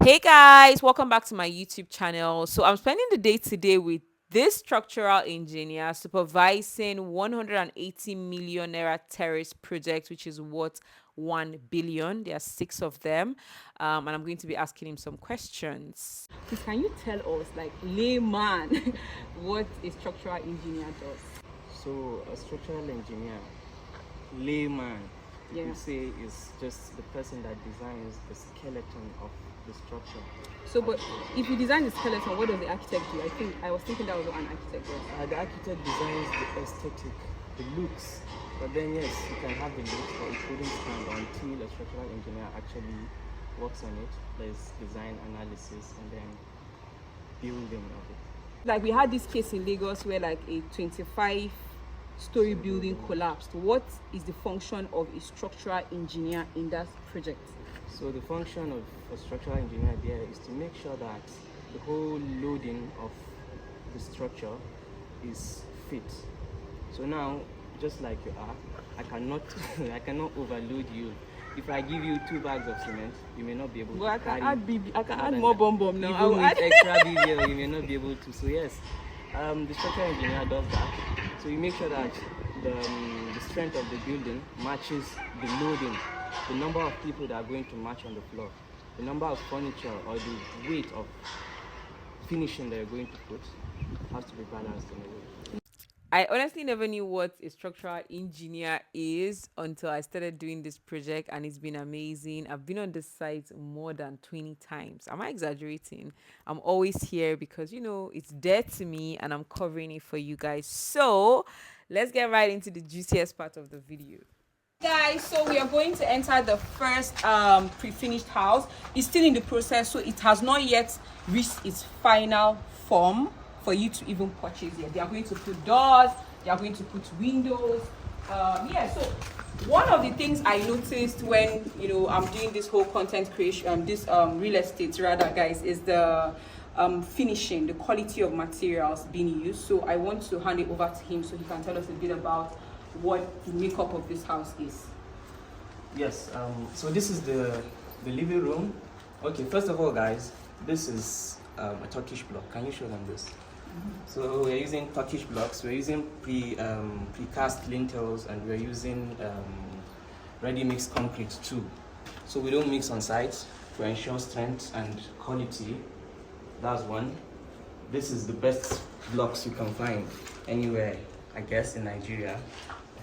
Hey guys, welcome back to my YouTube channel. So I'm spending the day today with this structural engineer supervising 180 million naira terrace project, which is worth 1 billion. There are six of them, and I'm going to be asking him some questions. Please, can you tell us, like layman, what a structural engineer does? So a structural engineer, layman, you Yeah. say is just the person that designs the skeleton of the structure. So, but if you design the skeleton, what does the architect do? I was thinking that was what an architect does. The architect designs the aesthetic, the looks. But then yes, you can have the looks, but it wouldn't stand until a structural engineer actually works on it. There's design analysis and then building of it. Like we had this case in Lagos where like a 25-story building collapsed. What is the function of a structural engineer in that project? So the function of a structural engineer there is to make sure that the whole loading of the structure is fit. So now, just like you are, I cannot I cannot overload you. If I give you 2 bags of cement, you may not be able to But carry. I can add more bomb now. Even with extra BBL, you may not be able to. So yes, the structural engineer does that. So you make sure that the strength of the building matches the loading, the number of people that are going to match on the floor, the number of furniture or the weight of finishing that you're going to put has to be balanced in a way. I honestly never knew what a structural engineer is until I started doing this project, and it's been amazing. I've been on this site more than 20 times. Am I exaggerating? I'm always here because, it's dear to me and I'm covering it for you guys. So let's get right into the juiciest part of the video. Guys, so we are going to enter the first pre-finished house. It's still in the process, so it has not yet reached its final form for you to even purchase it. They are going to put doors, they are going to put windows. So one of the things I noticed when I'm doing this whole content creation, this real estate rather, guys, is the finishing, the quality of materials being used. So I want to hand it over to him so he can tell us a bit about what the makeup of this house is. Yes, so this is the living room. Okay, first of all, guys, this is a Turkish block. Can you show them this? So we're using Turkish blocks. We're using precast lintels, and we're using ready mixed concrete too. So we don't mix on site to ensure strength and quality. That's one. This is the best blocks you can find anywhere, I guess, in Nigeria.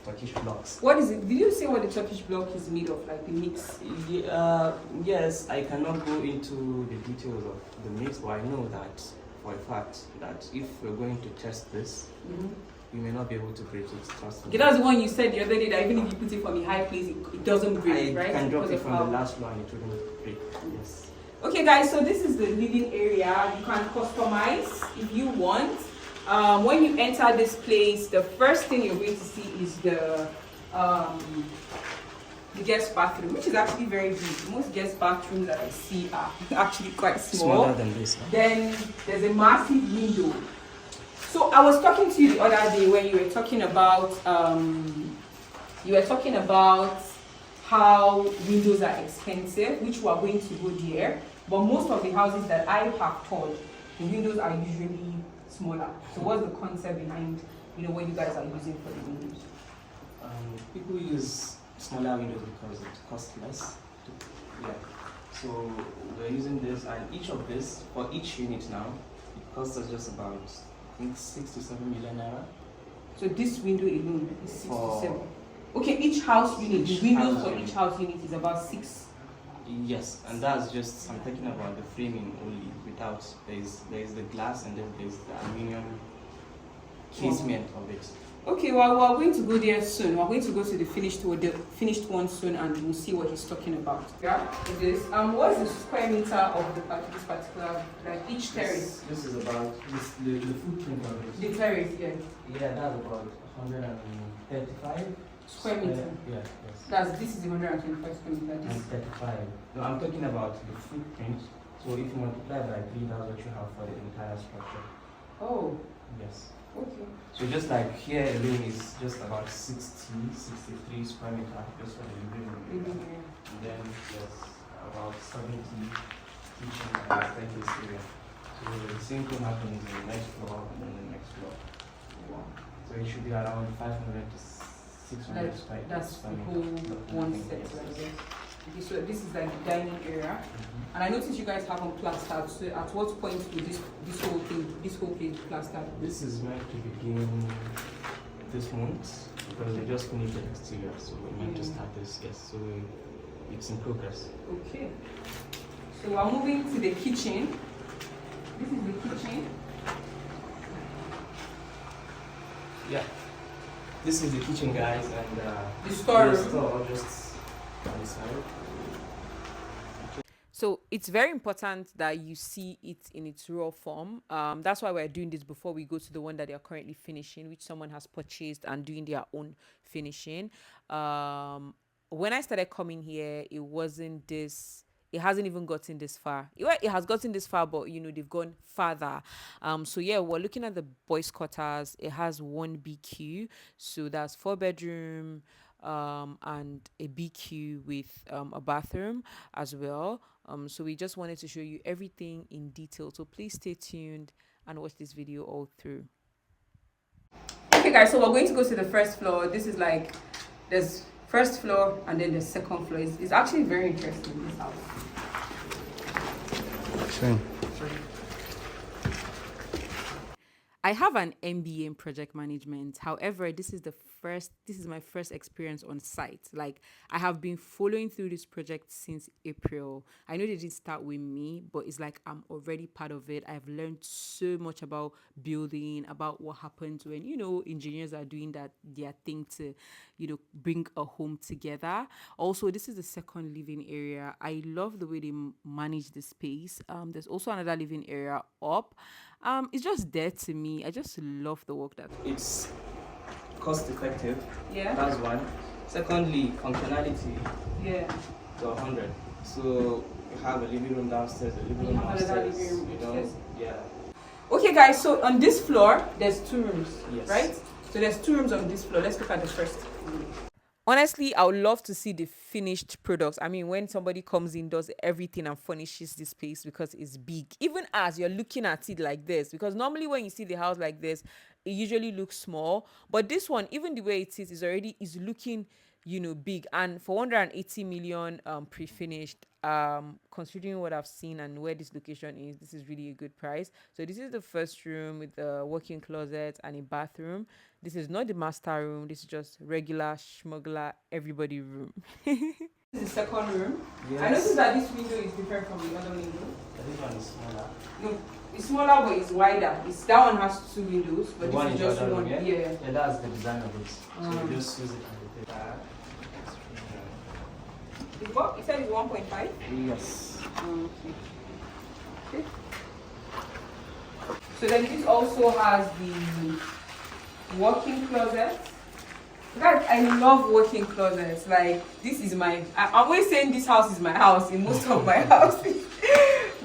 Turkish blocks. What is it? Did you say what the Turkish block is made of, like the mix? Yes, I cannot go into the details of the mix, but I know that for a fact that if we're going to test this, you may not be able to break it. Trust me. Okay, that's the one you said the other day that even if you put it from a high place, it doesn't break, right? I can drop it from the last floor and it wouldn't break. Yes. Okay, guys, so this is the living area. You can customize if you want. When you enter this place, the first thing you're going to see is the guest bathroom, which is actually very big. Most guest bathrooms that I see are actually quite small. Smaller than this. Huh? Then there's a massive window. So I was talking to you the other day when you were talking about how windows are expensive, which we are going to go there. But most of the houses that I have toured, the windows are usually smaller. So what's the concept behind what you guys are using for the windows? People use smaller windows because it costs less. Yeah. So we're using this, and each of this for each unit now, it costs us just about, I think, 6 to 7 million naira. So this window alone is 6 to 7. Okay, each house unit, the windows for each house unit is about 6. Yes, and that's just, I'm talking about the framing only. Without, there's the glass, and then there's the aluminum casement of it. Okay, well, we're going to go there soon. We're going to go to the finished one soon, and we'll see what he's talking about. Yeah, it is. What's the square meter of this particular, like each terrace? This is about the footprint of it. The terrace, yeah. Yeah, that's about 135 square meter. Yeah, yes. This is the 125 square meter. And 35. No, I'm talking about the footprint. So if you multiply by 3, that's what you have for the entire structure. Oh. Yes. Okay. So just like here alone is just about 63 square meter just for the living room. And then there's about 70 kitchen staircase area. So the same thing happens in the next floor and then the next floor. So it should be around 500 to 600 square. That's the whole one set right there. Okay, so this is like the dining area, and I noticed you guys haven't plastered. So at what point will this whole place be plastered? This is meant to begin this month because they just finished the exterior, so we're meant to start this. Yes, so it's in progress. Okay. So we're moving to the kitchen. This is the kitchen. Yeah. This is the kitchen, guys, and the storeroom. The store just on the side. So it's very important that you see it in its raw form. That's why we're doing this before we go to the one that they are currently finishing, which someone has purchased and doing their own finishing. When I started coming here, it wasn't this. It hasn't even gotten this far. It has gotten this far, but they've gone farther. So yeah, we're looking at the boys' quarters. It has one BQ, so that's 4 bedroom, and a BQ with a bathroom as well. So we just wanted to show you everything in detail. So please stay tuned and watch this video all through. Okay, guys. So we're going to go to the first floor. This is like there's first floor and then the second floor. It's actually very interesting, this house. Same. I have an MBA in project management. However, this is my first experience on site. Like, I have been following through this project since April. I know they didn't start with me, but it's like I'm already part of it. I've learned so much about building, about what happens when, engineers are doing their thing to, bring a home together. Also, this is the second living area. I love the way they manage the space. There's also another living area up. It's just there to me. I just love the work that it's cost effective. Yeah. That's one. Secondly, functionality. Yeah. To 100. So you have a living room downstairs, a living room upstairs. Yeah. Okay, guys. So on this floor, there's 2 rooms. Yes. Right. So there's 2 rooms on this floor. Let's look at the first. Honestly, I would love to see the finished products. I mean, when somebody comes in, does everything and furnishes this place because it's big. Even as you're looking at it like this, because normally when you see the house like this, it usually looks small. But this one, even the way it is looking, big. And for 180 million pre-finished, considering what I've seen and where this location is, this is really a good price. So this is the first room with the walk-in closet and a bathroom. This is not the master room. This is just regular schmuggler everybody room. This is the second room. Yes. I noticed that this window is different from the other window. This one is smaller. No, it's smaller but it's wider. That one has 2 windows, but the this is just one. Room, yeah? Yeah, that's the design of it. So you just use it as a paper. It's what? You said it's 1.5? Yes. Okay. So then this also has the walk-in closet. Guys, I love walk-in closets. Like, this is I'm always saying this house is my house in most of my houses.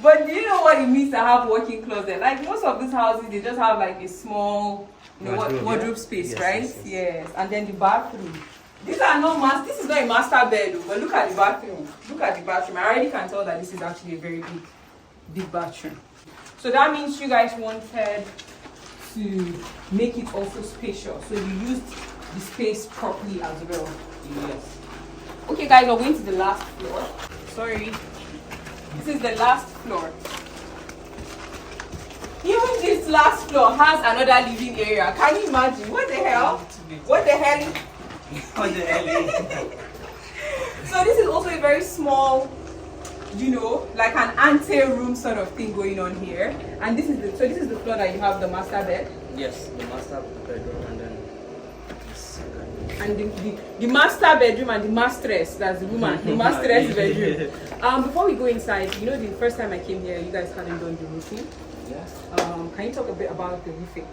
But do you know what it means to have walk-in closet? Like, most of these houses, they just have like a small wardrobe space, yes, right? Yes. And then the bathroom. This is not a master bed, but look at the bathroom. Look at the bathroom. I already can tell that this is actually a very big bathroom. So that means you guys wanted to make it also spacious. So you used the space properly as well. Yes. Okay, guys, we're going to the last floor. Sorry. This is the last floor. Even this last floor has another living area. Can you imagine? What the hell? What the hell? What the hell? So this is also a very small, like an ante room sort of thing going on here. And this is the floor that you have the master bed. Yes, the master bedroom and then the master bedroom and the mastress, that's the woman, the mastress bedroom. Before we go inside, the first time I came here, you guys hadn't done the roofing. Yes. Can you talk a bit about the roofing?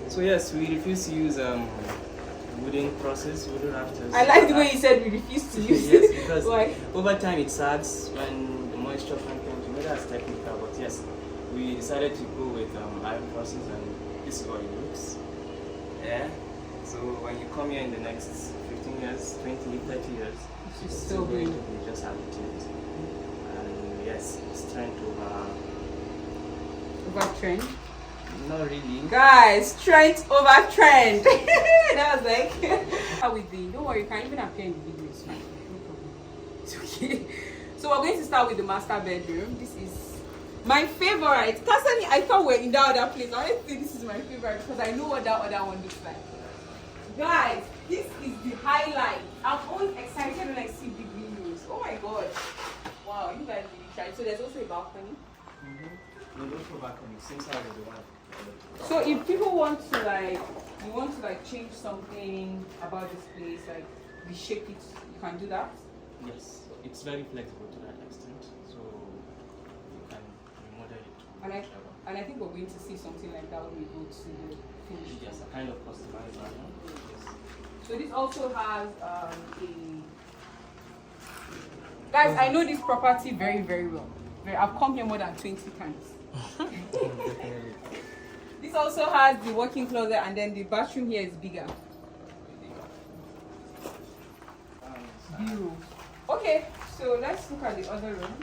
So yes, we refuse to use wooden process, wooden rafters. I like the way you said we refuse to use yes, it. because why? Over time it sags when the moisture comes. That's technical, but yes, we decided to go with iron process, and this is what it looks. Yeah. So when you come here in the next 15 years, 20, 30 years, it's still going to be just habituated. And yes, strength over trend? Not really. Guys, trend over trend. That was like with the don't worry, you can even appear in the video, it's fine. No problem. It's okay. So we're going to start with the master bedroom. This is my favorite. Personally, I thought we're in that other place. I wanted to say this is my favorite because I know what that other one looks like. Guys, this is the highlight. I'm always excited when I see big windows. Oh my god. Wow, you guys really tried. So there's also a balcony. No, don't go back on the same side of the one. So if people want to change something about this place, like reshape it, you can do that. Yes, it's very flexible to that extent, so you can remodel it to whichever. And I think we're going to see something like that when we go to the finish. Yes, a kind of customized version. Yes. So this also has guys, I know this property very, very well. I've come here more than 20 times. This also has the walk-in closet, and then the bathroom here is bigger. Bureau. Okay, so let's look at the other room.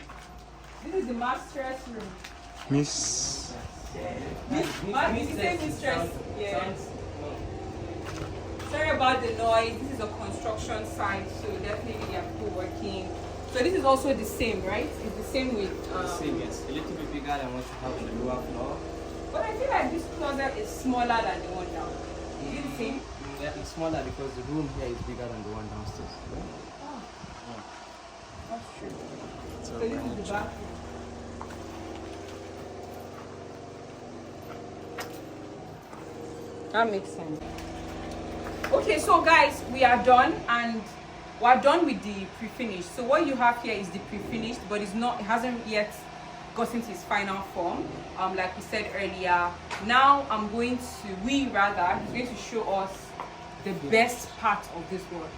This is the master's room. Miss. Mistress. Yeah. Sorry about the noise. This is a construction site, so definitely they are people working. So this is also the same, right? It's the same with The same, yes. A little bit bigger than what you have on the lower floor. But I feel like this closet is smaller than the one down. Is it the same? Yeah, it's smaller because the room here is bigger than the one downstairs. Oh, that's true. So So this is the bathroom. That makes sense. Okay, so guys, we are done and we're done with the pre-finished. So what you have here is the pre-finished, but it hasn't yet gotten to its final form. Like we said earlier, now he's going to show us the best part of this work.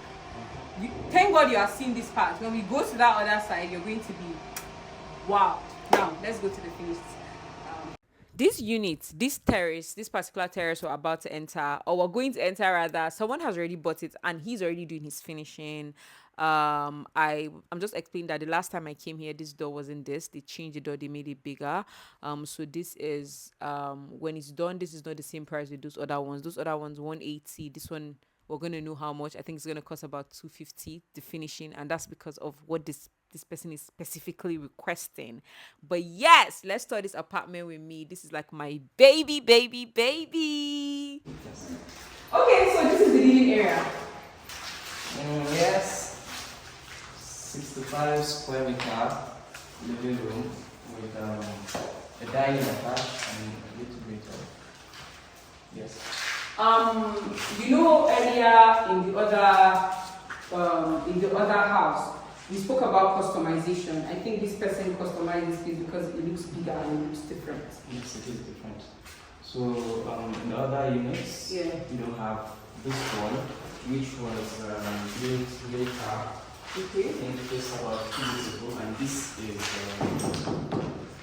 Thank God you are seeing this part. When we go to that other side, you're going to be wow. Now let's go to the finished. This unit, this particular terrace we're about to enter, or we're going to enter rather, someone has already bought it and he's already doing his finishing. I'm just explaining that the last time I came here, this door wasn't this. They changed the door, they made it bigger. So this is when it's done, this is not the same price with those other ones. Those other ones 180. This one we're gonna know how much. I think it's gonna cost about 250 the finishing, and that's because of what this person is specifically requesting. But yes, let's start this apartment with me. This is like my baby. Okay, so this is the living area. Yes. 65 square meter living room with a dining attached and a little bit of yes. Earlier in the other house, we spoke about customization. I think this person customized this place because it looks bigger and it looks different. Yes, it is different. So in the other units, Yeah. you don't have this one, which was built later. Okay. I think this about 2 years ago, and this is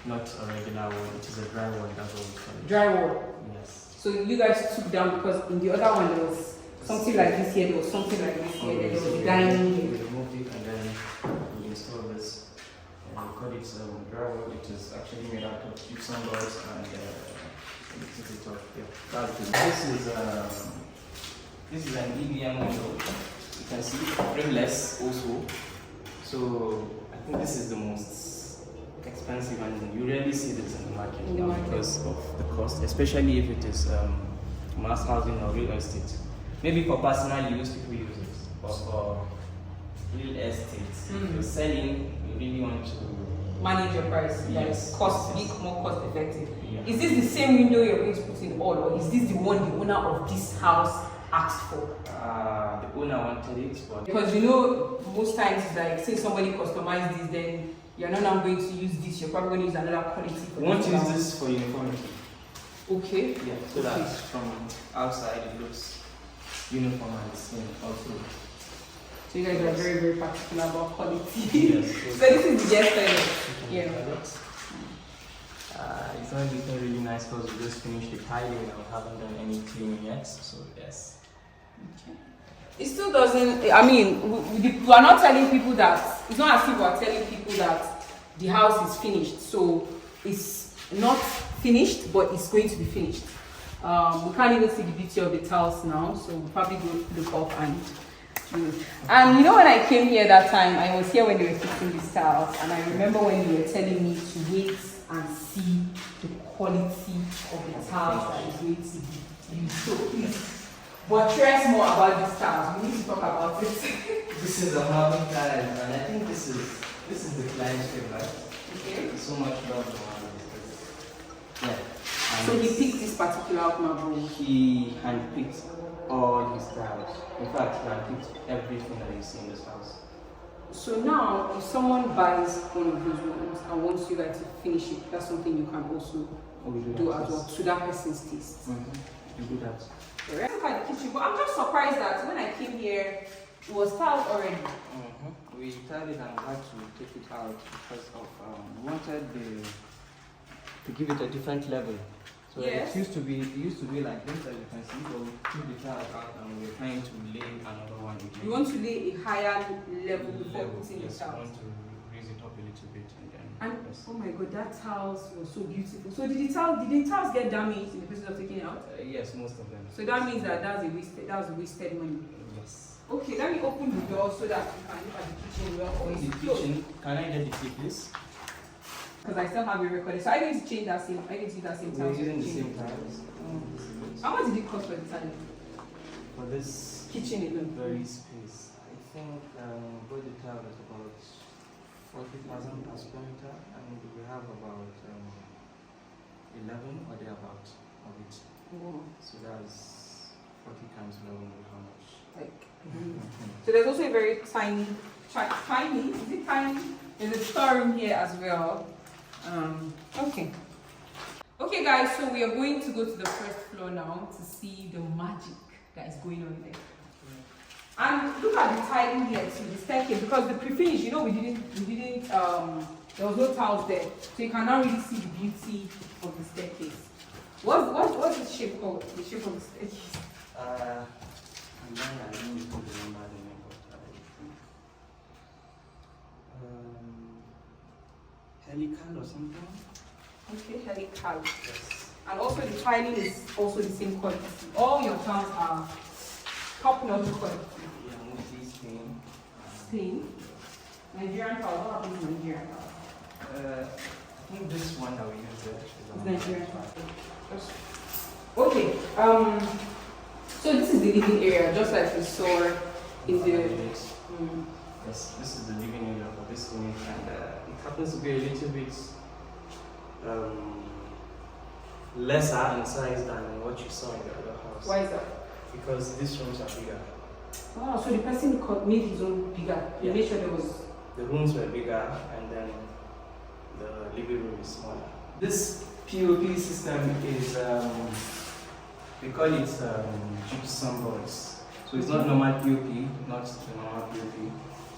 not a regular one. It is a dry one. That's what we call it. Drywall. Yes. So you guys took down because in the other one there was something like this here, there was something like this here, there was a dining We here. removed it and then we installed this. And we call it drywall. It is actually made out of gypsum boards and a little bit of plastic. This is an EBM window. You can see frameless also. So I think this is the most expensive, and you rarely see this in the market In the now market. because of the cost, especially if it is mass housing or real estate. Maybe for personal use, people use it, but for real estate, if you're selling, you really want to Manage your price. Yes. More cost effective. Yeah. Is this the same window you're going to put in all, or is this the one the owner of this house asked for? the owner wanted it, but Because most times it's like, say somebody customized this, then you're not now going to use this, you're probably going to use another quality. For we want to this use house. this for uniformity. Okay. Yeah, so that from outside it looks uniform and same also. So you guys are very, very particular about quality. Yes. So this is the guest toilet. Yeah. It's not looking really nice because we just finished the tiling and we haven't done any cleaning yet, so yes. Okay. It still doesn't, I mean, we are not telling people that, it's not as if we are telling people that the house is finished. So it's not finished, but it's going to be finished. We can't even see the beauty of the tiles now, so we'll probably go look up and do it. And you know, when I came here that time, I was here when they were fixing these tiles, and I remember when you were telling me to wait and see the quality of the tiles that is going to be used. So please, buttress more about these tiles. We need to talk about it. This is a marble tile, and I think this is the client's favorite. Okay. So much love around this. Yeah. So he picked this particular marble. He handpicked all his tiles. In fact, he handpicked everything that you see in this house. So now, if someone buys one of those rooms and wants you guys to finish it, that's something you can also do as well to that person's taste. You do that. Right. Look at the kitchen, but I'm just surprised that when I came here, it was tiled already. We tiled it and had to take it out because of we wanted to give it a different level. So yes. It used to be like this, as you can see, but we took the tile out and we're trying to lay another one again. You want to lay a higher level before putting the yes, tiles? I want to raise it up a little bit and then. And yes. oh my god, that tiles was so beautiful. So did the tiles get damaged in the process of taking it out? Yes, most of them. So that means that that was wasted money. Yes. Okay, let me open the door so that you can look at the kitchen well. In the kitchen, can I get the key, please? Because I still have it recorded. So I need to change that same. I need to use that same We're tiles. using the same tiles. How much did it cost for the tile? For this Kitchen alone. very space, I think both the tile is about 40,000 per square meter, and we have about 11 or thereabout of it. Wow. So that's 40 times 11 is how much? Like. So there's also a very tiny. Is it tiny? There's a storeroom here as well. Okay. Okay, guys. So we are going to go to the first floor now to see the magic that is going on there. And look at the tiling here too, the staircase, because the pre-finish, you know, we didn't, there was no tiles there. So you can now really see the beauty of the staircase. What's the shape called? The shape of the staircase? And then I don't remember the name, but helical or something? Okay, helical. Yes. And also the tiling is also the same quality. All your tiles are top-notch quality. Yeah, mostly Spain. Spain. Nigerian tiles. What happens to Nigerian tiles? I think this one that we use there is Nigerian tiles. Okay. So this is the living area, just like we saw in the. Yes, this is the living area for this unit, and it happens to be a little bit lesser in size than what you saw in the other house. Why is that? Because these rooms are bigger. Oh, so the person made his own bigger. He made sure there was. The rooms were bigger, and then the living room is smaller. This POP system is we call it gypsum boards. So it's not normal POP, not the normal POP.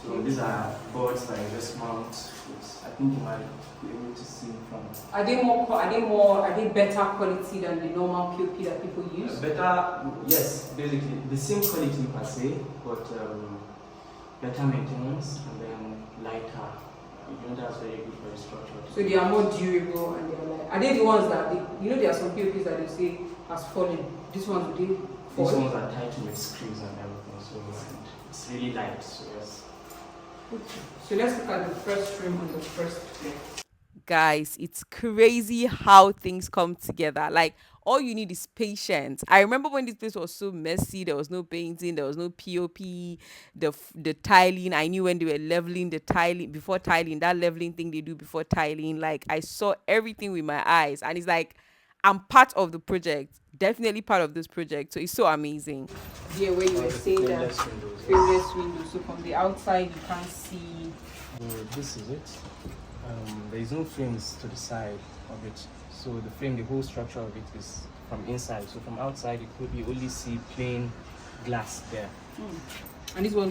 So these are boards that you just mount with. I think you might be able to see from. Are they better quality than the normal POP that people use? Better, yes, basically the same quality per se, but better maintenance and then lighter. You know, that's very good for the structure. So they are more durable and they are light. Are they the ones that there are some POPs that they say has fallen? These ones do they fall? These ones are tight with screws and everything, so and it's really light. So yes. Okay. So let's look at the first room on the first floor. Guys, it's crazy how things come together. Like, all you need is patience. I remember when this place was so messy, there was no painting, there was no POP, the tiling. I knew when they were leveling the tiling before tiling, that leveling thing they do before tiling. Like, I saw everything with my eyes, and it's like I'm part of the project, definitely part of this project. So it's so amazing. Yeah, where you were saying that frameless windows. So from the outside you can't see. This is it. There is no frames to the side of it. So the frame, the whole structure of it is from inside. So from outside, you only see plain glass there. And this one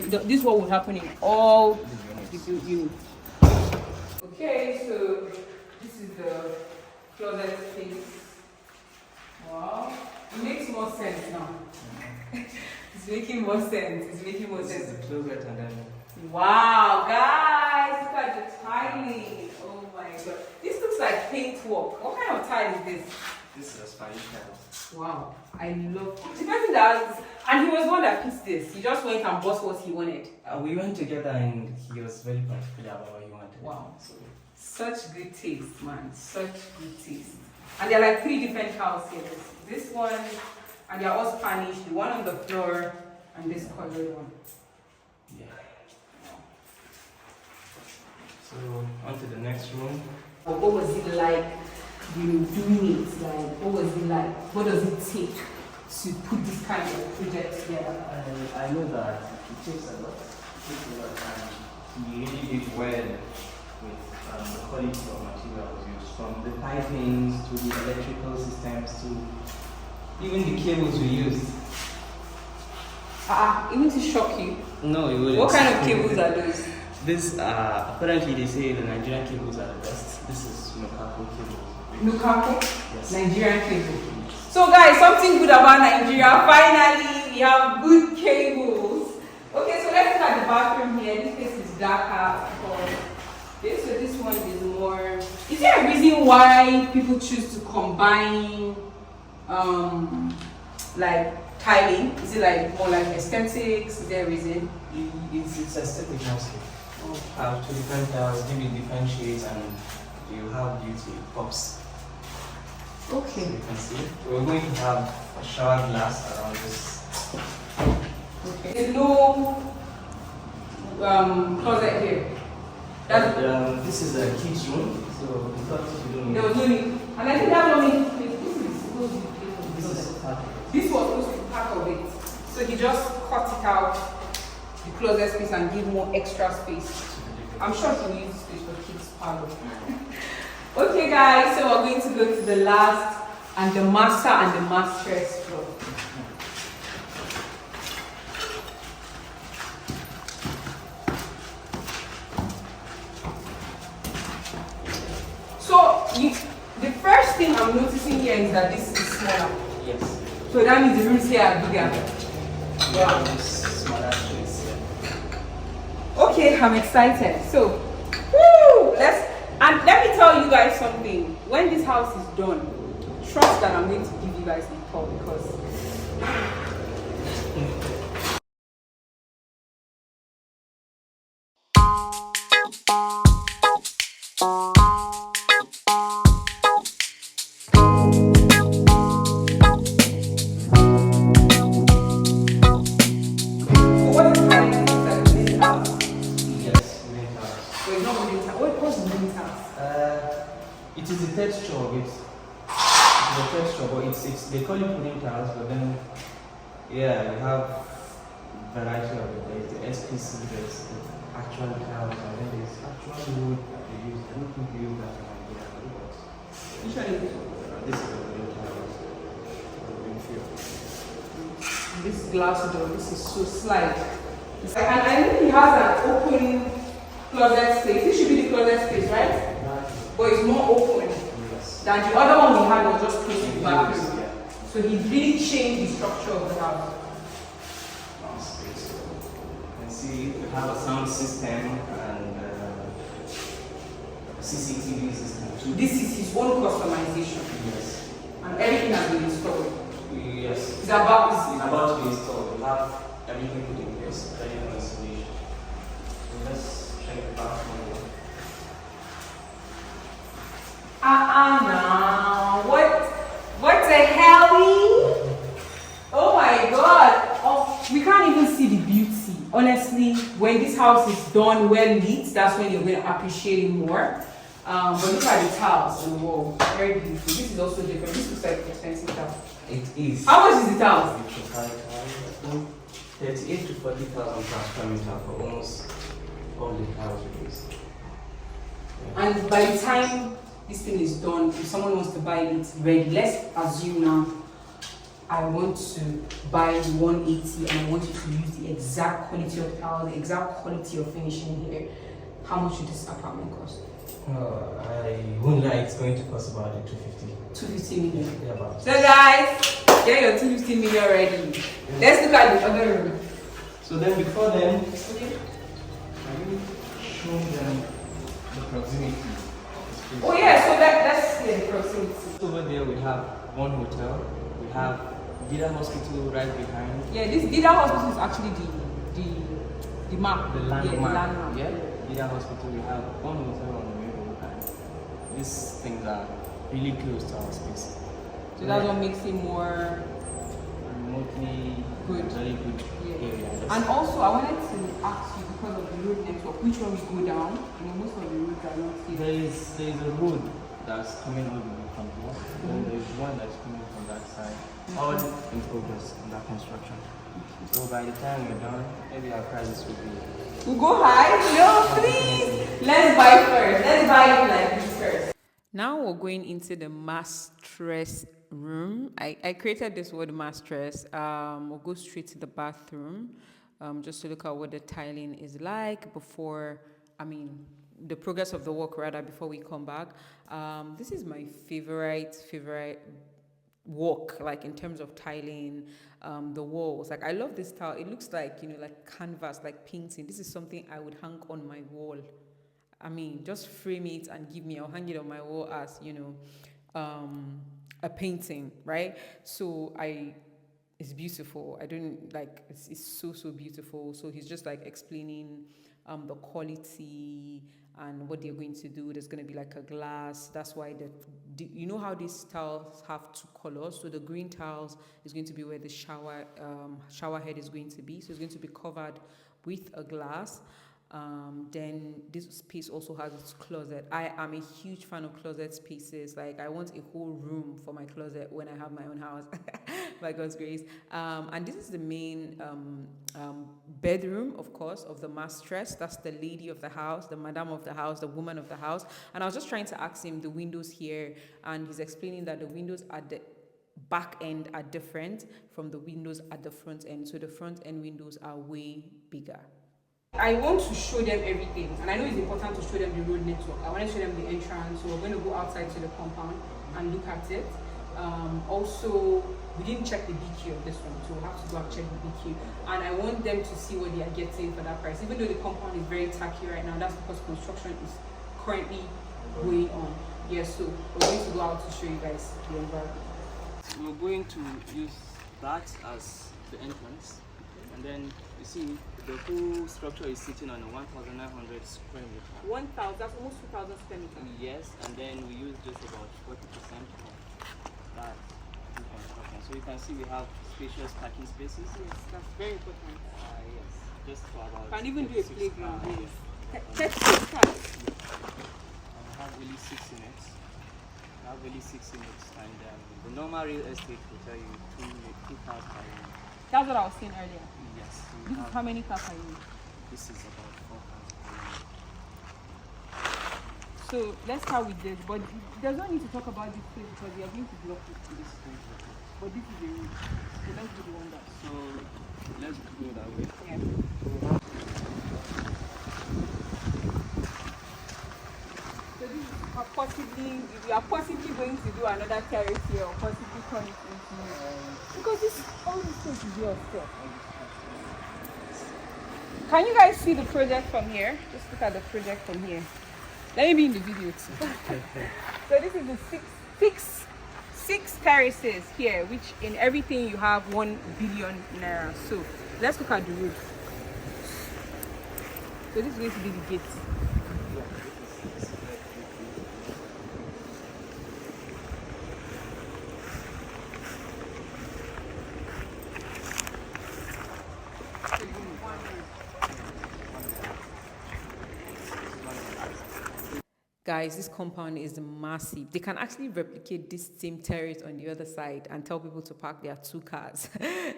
will happen in all the units. Okay, so this is the closet space. Wow, it makes more sense now. It's making more sense. It's making more sense. This is the closet, and then. Wow, guys, look at the tiling. Oh my god, this looks looks like paint work. What kind of tile is this? This is a Spanish tile. Wow, I love the person that has this. And he was the one that picked this. He just went and bought what he wanted. We went together and he was very particular about what he wanted. Wow. So, such good taste, man. Such good taste. And there are like 3 different tiles here. There's this one, and they are all Spanish. The one on the floor, and this colored one. Yeah. So, on to the next room. What was it like, doing it? Like, what was it like? What does it take to put this kind of project together? I know that it takes a lot. It takes a lot of time. He really did well with the quality of materials used, from the pipings to the electrical systems to even the cables we used. Even to shock you. No, it wouldn't. What kind of cables are those? This, apparently they say the Nigerian cables are the best. This is Nukaku cables. Nukaku? Yes. Nigerian cable. So guys, something good about Nigeria. Finally, we have good cables. Okay, so let's look at the bathroom here. This place is darker. So this one is more. Is there a reason why people choose to combine, like tiling? Is it like more like aesthetics? Is there a reason? It's aesthetic mostly. Oh. Have 2 different tiles, give it different shades, and you have beauty. It pops. Okay. So you can see. We're going to have a shower glass around this. Okay. There's no closet here. This is a kids room, so we thought you don't need. There was no need. And I think that only this is supposed to be placed on the closet. This was supposed to be part of it. So he just cut it out, the closet space, and give more extra space. I'm sure he will use this space for kids' parlor. Okay guys, so we're going to go to the last and the master and the master's floor. So the first thing I'm noticing here is that this is smaller. Yes. So that means the rooms here are bigger. Yeah, this smaller space. Okay, I'm excited. So, woo, and let me tell you guys something. When this house is done, trust that I'm going to give you guys a call because it is the texture of it. It's the texture, but it's they call it pudding tiles, but then yeah, we have variety of it. There's the SPC, there's the actual tiles, and then there's actual wood that they use. I don't think we use that in Nigeria, but which one is it? this is the pudding tiles. This glass door, this is so slide. And I know he has an open closet space. This should be the closet space, right? But it's more open than the other one we had was just close to the bathroom. So he really changed the structure of the house. You can see we have a sound system and CCTV system too. This is his own customization. Yes. And everything has been installed. Yes. It's about to be installed. We have everything put in place, ready for installation. So let's check the bathroom. Now what the hell? Oh my god. Oh, we can't even see the beauty. Honestly, when this house is done well lit, that's when you're going to appreciate it more. But look at the tiles on the wall. Very beautiful. This is also different. This looks like expensive tile. It is. How much is the tiles? 38 to 40,000 per square meter for almost all the tiles we use. And by the time this thing is done, if someone wants to buy it ready, let's assume now I want to buy the 180 and I want you to use the exact quality of tile, the exact quality of finishing here. How much would this apartment cost? I won't lie, it's going to cost about 250. 250 million. Yeah, about. So guys, get your 250 million ready. Let's look at the other room. So then before then, can you show them the proximity of this Please. Oh yeah, so that's yeah, the proximity. Over there we have one hotel. We have Gida Hospital right behind. Yeah, this Dida Hospital is actually the the map. The Yeah, the landmark. landmark. Yeah. Gida Hospital. We have one hotel on the main road, and these things are really close to our space. So that's what makes it more Remotely good. very good Yeah. area. And also, I wanted to ask you because of the road network, which one we go down? You know, most of the roads are not here. There is a road that's coming all the way from here. Then there is one that's coming from that side. All in progress under construction. So by the time we're done, maybe our prices will be. We go high? No, please. Let's buy first. Let's buy it like this first. Now we're going into the mastress room. I created this word mastress. We'll go straight to the bathroom, just to look at what the tiling is like before, I mean, the progress of the work rather before we come back. This is my favorite work, like in terms of tiling, the walls. Like I love this tile. It looks like, you know, like canvas, like painting. This is something I would hang on my wall. I mean, just frame it and give me, I'll hang it on my wall as, you know, a painting, right? So it's beautiful. I don't like, it's so beautiful. So he's just like explaining the quality and what they're going to do. There's going to be like a glass. That's why you know how these tiles have two colors. So the green tiles is going to be where the shower head is going to be. So it's going to be covered with a glass. Then this space also has its closet. I am a huge fan of closet spaces. Like I want a whole room for my closet when I have my own house, by God's grace. And this is the main bedroom, of course, of the mistress. That's the lady of the house, the madam of the house, the woman of the house. And I was just trying to ask him the windows here, and he's explaining that the windows at the back end are different from the windows at the front end. So the front end windows are way bigger. I want to show them everything, and I know it's important to show them the road network. I want to show them the entrance, so we're going to go outside to the compound and look at it. Also, we didn't check the BQ of this one, so we'll have to go and check the BQ. And I want them to see what they are getting for that price. Even though the compound is very tacky right now, that's because construction is currently going on. Yes, so we're going to go out to show you guys the environment. We're going to use that as the entrance, and then you see the whole structure is sitting on a 1,900 square meter. 1,000, that's almost 2,000 square meters. Yes, and then we use just about 40% of that in construction. So you can see we have spacious parking spaces. Yes, that's very important. Yes, just for about. Can even do a 36 playground. cars. Yes. 36 cars. And we have only 6 units. We have only 6 units, and the normal real estate will tell you two cars per unit. That's what I was saying earlier. Yes. This is how many cars are you? This is about 4 cars per unit. So let's start with this. But there's no need to talk about this place because we are going to block it. This is going to be. But this is the road. So let's do the one that. So let's go that way. Yeah. So this is possibly, we are possibly going to do another terrace here or possibly turn it into. Because all this place is your stuff. Can you guys see the project from here? Just look at the project from here. Let me be in the video too. So this is the six terraces here, which in everything you have 1 billion naira. So let's look at the road. So this is going to be the gate. Guys, this compound is massive. They can actually replicate this same terrace on the other side and tell people to park their 2 cars.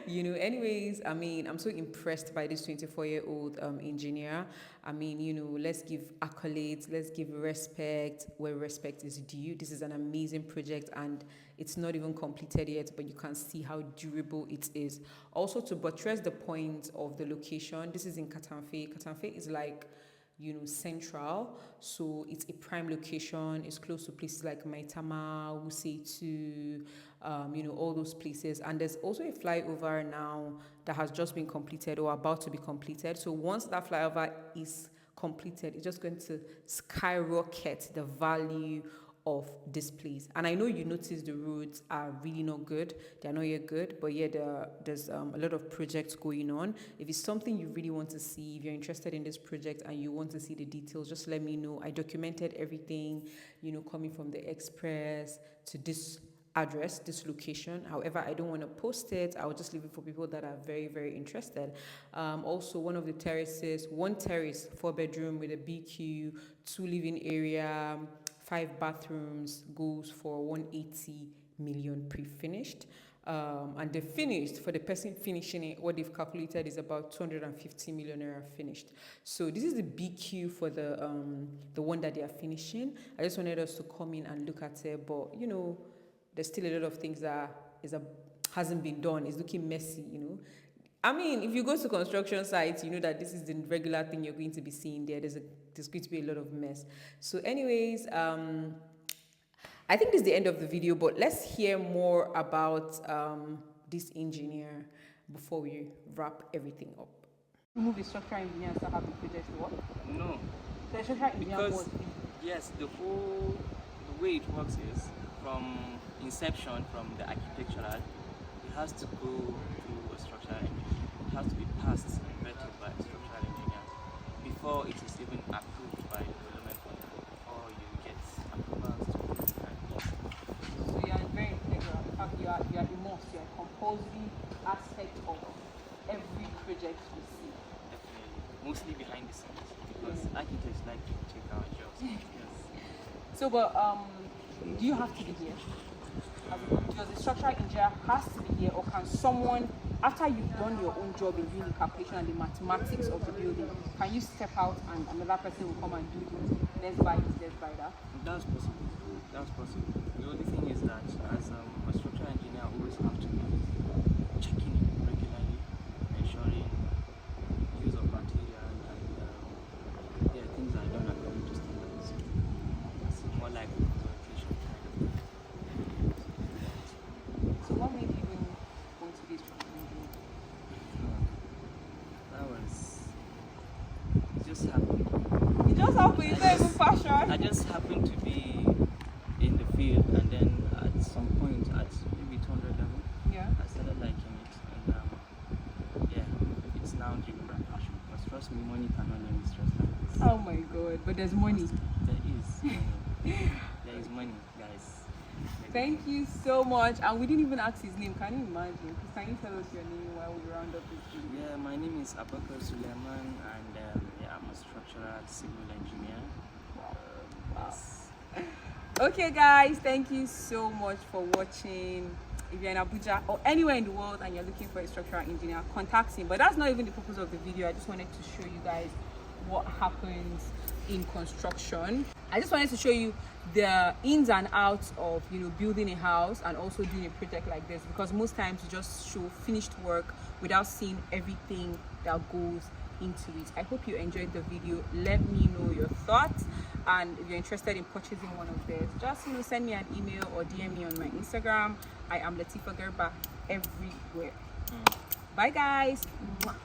You know, anyways, I mean, I'm so impressed by this 24-year-old engineer. I mean, you know, let's give accolades, let's give respect where respect is due. This is an amazing project and it's not even completed yet, but you can see how durable it is. Also, to buttress the point of the location, this is in Katamfe. Katamfe is like, you know, central, so it's a prime location. It's close to places like Maitama, Wuse, you know, all those places. And there's also a flyover now that has just been completed or about to be completed. So once that flyover is completed, it's just going to skyrocket the value of this place. And I know you notice the roads are really not good. They're not yet good, but yeah, there's a lot of projects going on. If it's something you really want to see, if you're interested in this project and you want to see the details, just let me know. I documented everything, coming from the express to this address, this location. However, I don't want to post it. I'll just leave it for people that are very, very interested. Also, one of the terraces, one terrace, 4 bedroom with a BQ, 2 living area, 5 bathrooms, goes for 180 million pre-finished. And the finished, for the person finishing it, what they've calculated is about 250 million naira finished. So this is the BQ for the one that they are finishing. I just wanted us to come in and look at it, but there's still a lot of things that hasn't been done. It's looking messy. I mean, if you go to construction sites, you know that this is the regular thing you're going to be seeing there. There's going to be a lot of mess. So anyways, I think this is the end of the video, but let's hear more about this engineer before we wrap everything up. Remove the structural engineer and start having projects to work? No, The structural engineer because was yes, the way it works is from inception, from the architectural, it has to go through a structural engineer. It has to be passed and vetted by a structural engineer before it is even approved by the development company, before you get approvals to do it. So you are very integral. In fact, you are immersed. You are a compulsory aspect of every project we see. Definitely, mostly behind the scenes, because architects like to check our jobs. Yes. So, but do you have to be here? Does the structural engineer has to be here, or can someone, after you've done your own job in doing the calculation and the mathematics of the building, can you step out and another person will come and do the let's buy this, let's buy that? That's possible. That's possible. The only thing is that as a structural engineer, always have to be checking it regularly, ensuring use of material and things are done according to standards. It's more like documentation kind of thing. So what made you even go to this structural engineering? That was it just happened. It just happened, it's not even passion. I just happened to be in the field, and then at some point, at maybe 200 level, Yeah. I started liking it, and it's now driven by passion. Because trust me, money cannot let me stress like this. Oh my god, but there's money. There is money. There is money, guys. Thank you so much. And we didn't even ask his name. Can you imagine? Please, can you tell us your name while we round up this video? Yeah, my name is Abakar Suleiman, and I'm a structural civil engineer. Yes. Okay guys, thank you so much for watching. If you're in Abuja or anywhere in the world and you're looking for a structural engineer, contact him. But that's not even the purpose of the video. I just wanted to show you guys what happens in construction. I just wanted to show you the ins and outs of building a house and also doing a project like this, because most times you just show finished work without seeing everything that goes into it. I hope you enjoyed the video. Let me know your thoughts, and if you're interested in purchasing one of these, just send me an email or DM me on my Instagram. I am Latifa Gerba everywhere. Bye guys. Mwah.